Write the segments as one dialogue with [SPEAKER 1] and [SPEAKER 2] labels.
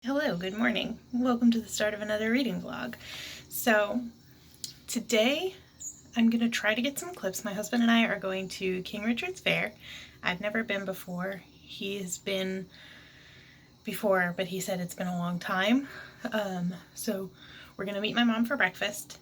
[SPEAKER 1] Hello, good morning. Welcome to the start of another reading vlog. So today I'm going to try to get some clips. My husband and I are going to King Richard's Fair. I've never been before. He has been before, but he said it's been a long time. So we're going to meet my mom for breakfast,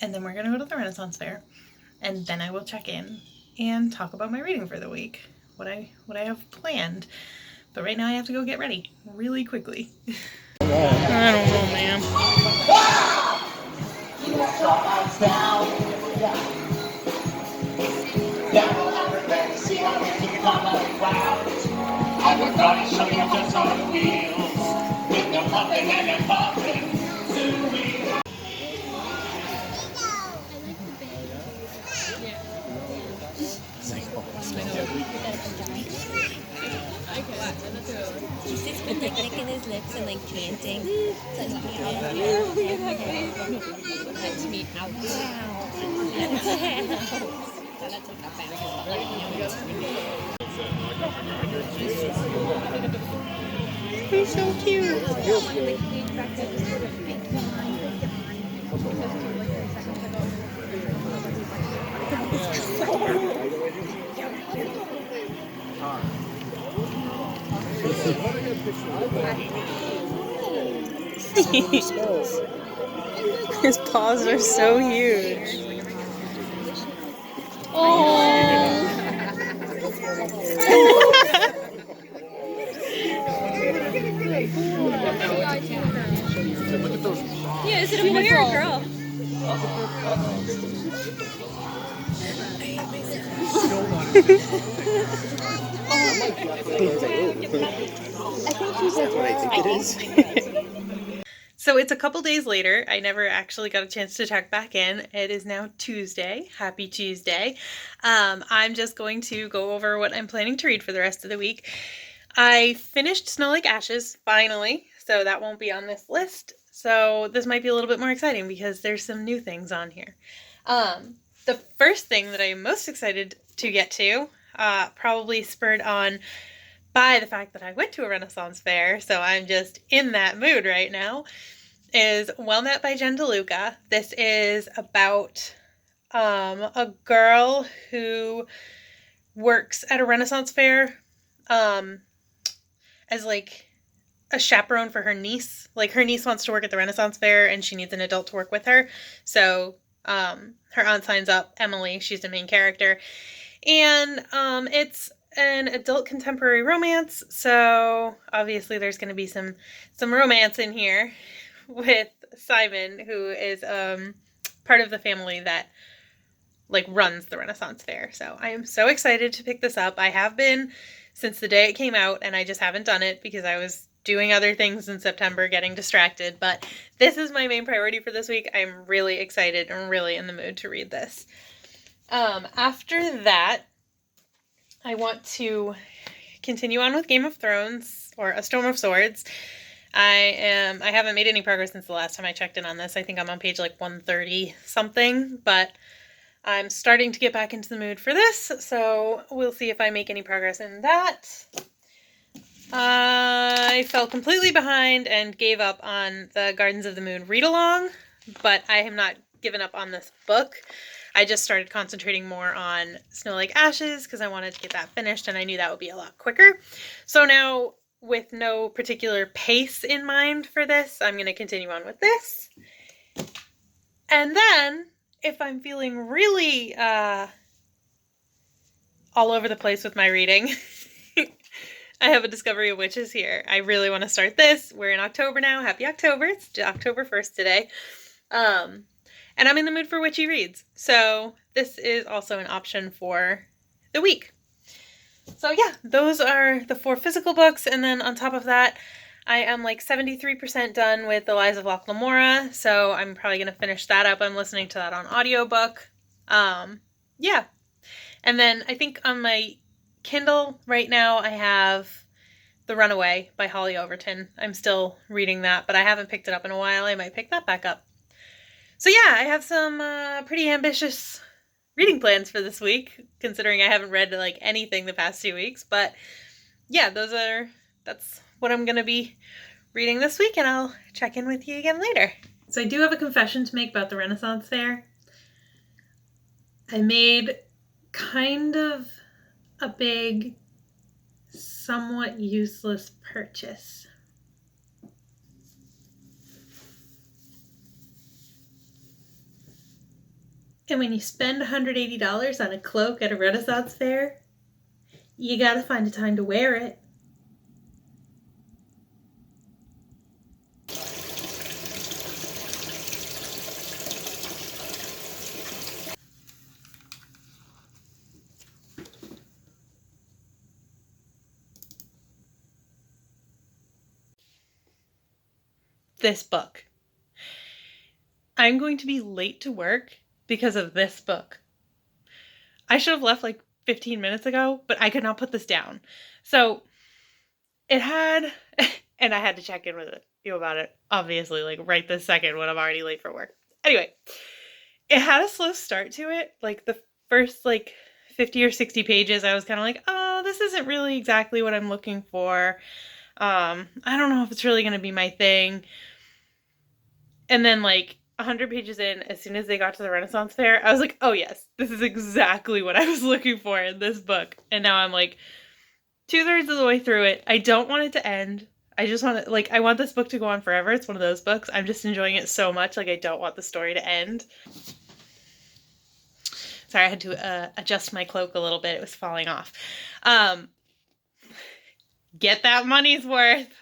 [SPEAKER 1] and then we're going to go to the Renaissance Fair, and then I will check in and talk about my reading for the week, what I have planned. But right now I have to go get ready really quickly. I don't know, man.
[SPEAKER 2] Everybody show you just on the wheels with the pumping and the pumping.
[SPEAKER 3] He sits with like licking his lips and like chanting. That's me out.
[SPEAKER 1] He's so cute. His paws are so huge. Oh.
[SPEAKER 3] Yeah, is it a boy or a girl?
[SPEAKER 1] So it's a couple days later. I never actually got a chance to check back in. It is now Tuesday. Happy Tuesday. I'm just going to go over what I'm planning to read for the rest of the week. I finished Snow Like Ashes, finally, so that won't be on this list. So this might be a little bit more exciting because there's some new things on here. The first thing that I'm most excited to get to, probably spurred on by the fact that I went to a Renaissance fair, so I'm just in that mood right now, is Well Met by Jen DeLuca. This is about a girl who works at a Renaissance fair as like a chaperone for her niece. Like her niece wants to work at the Renaissance fair and she needs an adult to work with her. So her aunt signs up, Emily, she's the main character. And it's an adult contemporary romance, so obviously there's going to be some romance in here with Simon, who is part of the family that like runs the Renaissance Fair. So I am so excited to pick this up. I have been since the day it came out, and I just haven't done it because I was doing other things in September, getting distracted, but this is my main priority for this week. I'm really excited and really in the mood to read this. After that, I want to continue on with Game of Thrones, or A Storm of Swords. I haven't made any progress since the last time I checked in on this. I think I'm on page like 130 something, but I'm starting to get back into the mood for this, so we'll see if I make any progress in that. I fell completely behind and gave up on the Gardens of the Moon read-along, but I have not given up on this book. I just started concentrating more on Snow Like Ashes because I wanted to get that finished and I knew that would be a lot quicker. So now, with no particular pace in mind for this, I'm going to continue on with this. And then, if I'm feeling really all over the place with my reading, I have a Discovery of Witches here. I really want to start this. We're in October now. Happy October. It's October 1st today. And I'm in the mood for witchy reads. So this is also an option for the week. So yeah, those are the 4 physical books. And then on top of that, I am like 73% done with The Lies of Locke Lamora. So I'm probably going to finish that up. I'm listening to that on audiobook. Yeah. And then I think on my Kindle right now, I have The Runaway by Holly Overton. I'm still reading that, but I haven't picked it up in a while. I might pick that back up. So yeah, I have some pretty ambitious reading plans for this week, considering I haven't read like anything the past 2 weeks. But yeah, that's what I'm going to be reading this week, and I'll check in with you again later. So I do have a confession to make about the Renaissance Fair. I made kind of a big, somewhat useless purchase. And when you spend $180 on a cloak at a Renaissance fair, you gotta find a time to wear it. This book. I'm going to be late to work because of this book. I should have left like 15 minutes ago, but I could not put this down. So it had, and I had to check in with you about it, obviously, like right this second when I'm already late for work. Anyway, it had a slow start to it. Like the first like 50 or 60 pages, I was kind of like, oh, this isn't really exactly what I'm looking for. I don't know if it's really going to be my thing. And then like 100 pages in, as soon as they got to the Renaissance Fair, I was like, oh yes, this is exactly what I was looking for in this book. And now I'm like 2/3 of the way through it. I don't want it to end. I just want to, like, I want this book to go on forever. It's one of those books. I'm just enjoying it so much. Like, I don't want the story to end. Sorry, I had to adjust my cloak a little bit. It was falling off. Get that money's worth.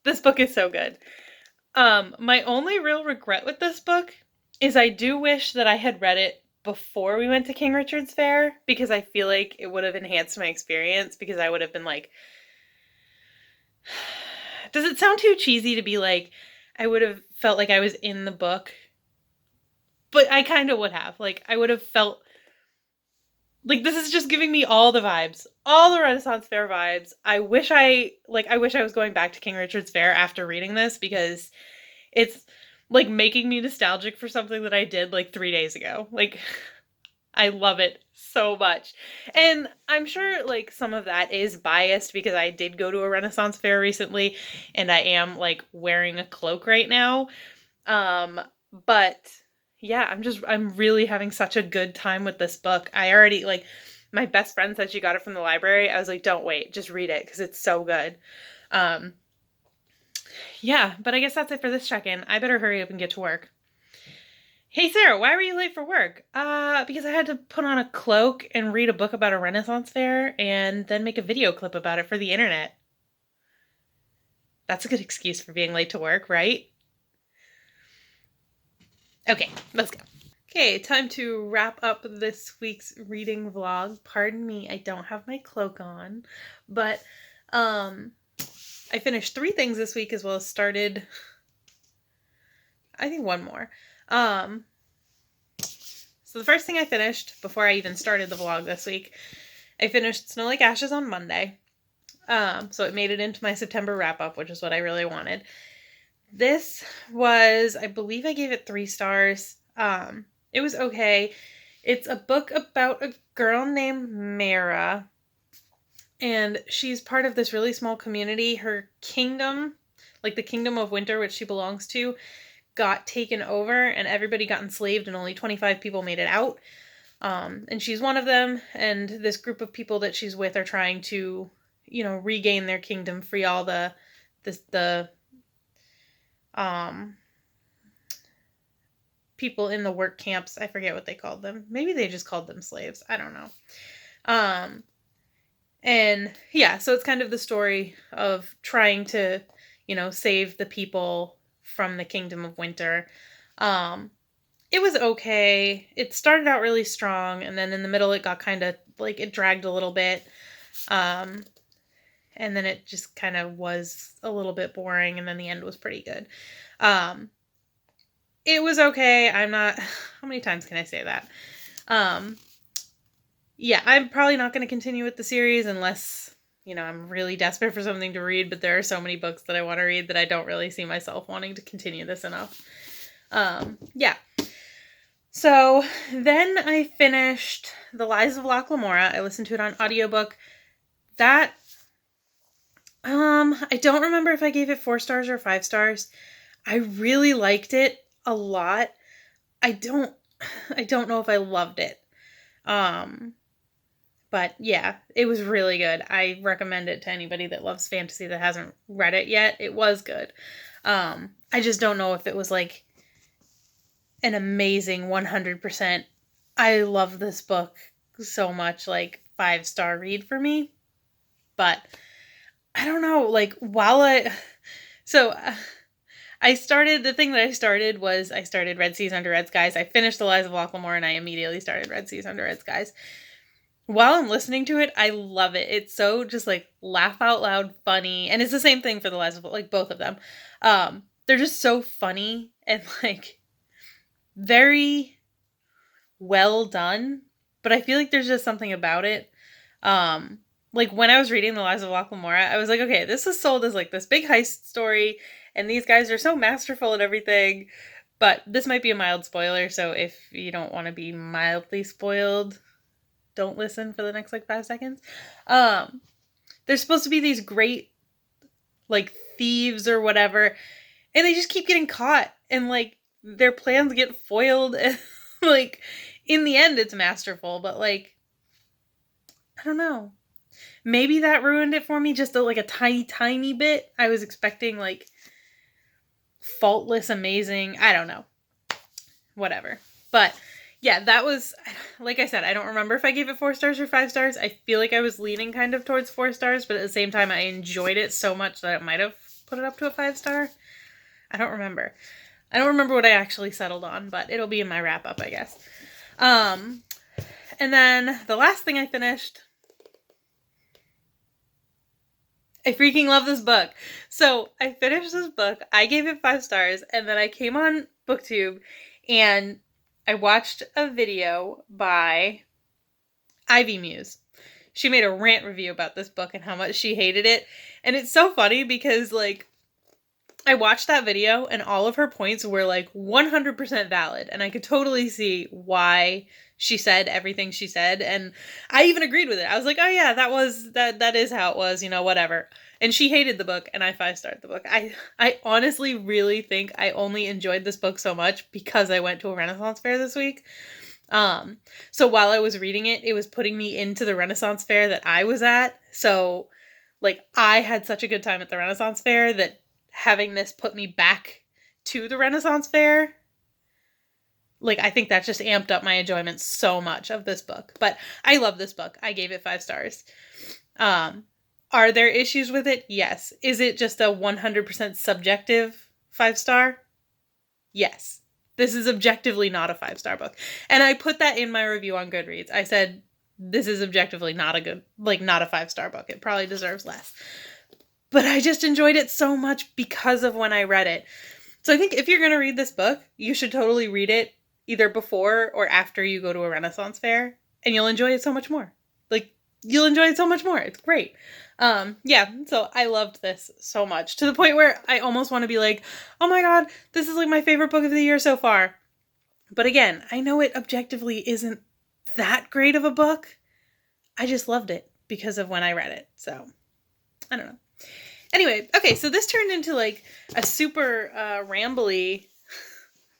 [SPEAKER 1] This book is so good. My only real regret with this book is I do wish that I had read it before we went to King Richard's Fair, because I feel like it would have enhanced my experience, because I would have been like, does it sound too cheesy to be like, I would have felt like I was in the book? But I kind of would have. Like, I would have felt like this is just giving me all the vibes, all the Renaissance Fair vibes. I wish I was going back to King Richard's Fair after reading this, because it's like making me nostalgic for something that I did like 3 days ago. Like, I love it so much. And I'm sure like some of that is biased because I did go to a Renaissance Fair recently and I am like wearing a cloak right now. But yeah, I'm really having such a good time with this book. I already, like, my best friend said she got it from the library. I was like, don't wait, just read it because it's so good. Yeah, but I guess that's it for this check-in. I better hurry up and get to work. Hey, Sarah, why were you late for work? Because I had to put on a cloak and read a book about a Renaissance fair and then make a video clip about it for the internet. That's a good excuse for being late to work, right? Okay, let's go. Okay, time to wrap up this week's reading vlog. Pardon me, I don't have my cloak on, but I finished 3 things this week, as well as started, I think, 1 more. So the first thing I finished before I even started the vlog this week, I finished Snow Like Ashes on Monday. So it made it into my September wrap up, which is what I really wanted. This was, I believe I gave it 3 stars. It was okay. It's a book about a girl named Mara, and she's part of this really small community. Her kingdom, like the Kingdom of Winter, which she belongs to, got taken over and everybody got enslaved and only 25 people made it out. And she's one of them, and this group of people that she's with are trying to, regain their kingdom, free all the people in the work camps. I forget what they called them. Maybe they just called them slaves. I don't know. And yeah, so it's kind of the story of trying to, save the people from the Kingdom of Winter. It was okay. It started out really strong, and then in the middle it got kind of like, it dragged a little bit. And then it just kind of was a little bit boring, and then the end was pretty good. It was okay. How many times can I say that? Yeah, I'm probably not going to continue with the series unless, I'm really desperate for something to read, but there are so many books that I want to read that I don't really see myself wanting to continue this enough. Yeah. So then I finished The Lies of Locke Lamora. I listened to it on audiobook. That I don't remember if I gave it 4 stars or 5 stars. I really liked it a lot. I don't know if I loved it. But yeah, it was really good. I recommend it to anybody that loves fantasy that hasn't read it yet. It was good. I just don't know if it was like an amazing 100%. I love this book so much, like 5-star read for me. But I don't know, like I started, the thing that I started was I started Red Seas Under Red Skies. I finished The Lies of Locklemore and I immediately started Red Seas Under Red Skies. While I'm listening to it, I love it. It's so just like laugh out loud funny. And it's the same thing for The Lies of, like, both of them. They're just so funny and like very well done. But I feel like there's just something about it. Like when I was reading The Lies of Locklemore, I was like, okay, this is sold as like this big heist story, and these guys are so masterful at everything. But this might be a mild spoiler, so if you don't want to be mildly spoiled, don't listen for the next like 5 seconds. There's supposed to be these great like thieves or whatever, and they just keep getting caught, and like their plans get foiled, and like in the end it's masterful, but like I don't know. Maybe that ruined it for me just like a tiny bit. I was expecting like faultless, amazing. I don't know. Whatever. But yeah, that was, like I said, I don't remember if I gave it 4 stars or 5 stars. I feel like I was leaning kind of towards 4 stars, but at the same time, I enjoyed it so much that I might have put it up to a 5-star. I don't remember. I don't remember what I actually settled on, but it'll be in my wrap up, I guess. And then the last thing I finished, I freaking love this book. So I finished this book. I gave it 5 stars, and then I came on BookTube and I watched a video by Ivy Muse. She made a rant review about this book and how much she hated it. And it's so funny because like I watched that video and all of her points were like 100% valid, and I could totally see why she said everything she said, and I even agreed with it. I was like, oh yeah, that is how it was, whatever. And she hated the book, and I 5-starred the book. I honestly really think I only enjoyed this book so much because I went to a Renaissance fair this week. So while I was reading it, it was putting me into the Renaissance fair that I was at. So like I had such a good time at the Renaissance fair that having this put me back to the Renaissance fair, like, I think that just amped up my enjoyment so much of this book. But I love this book. I gave it 5 stars. Are there issues with it? Yes. Is it just a 100% subjective 5-star? Yes. This is objectively not a 5-star book. And I put that in my review on Goodreads. I said, this is objectively not a 5-star book. It probably deserves less. But I just enjoyed it so much because of when I read it. So I think if you're going to read this book, you should totally read it either before or after you go to a Renaissance fair, and you'll enjoy it so much more. Like, you'll enjoy it so much more. It's great. Yeah, so I loved this so much, to the point where I almost want to be like, oh my god, this is like my favorite book of the year so far. But again, I know it objectively isn't that great of a book. I just loved it because of when I read it. So, I don't know. Anyway, okay, so this turned into like a super rambly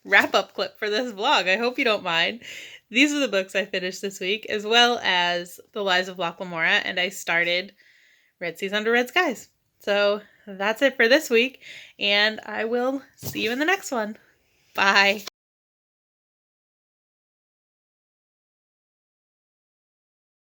[SPEAKER 1] wrap-up clip for this vlog. I hope you don't mind. These are the books I finished this week, as well as The Lies of Locklemore, and I started Red Seas Under Red Skies. So that's it for this week, and I will see you in the next one. Bye.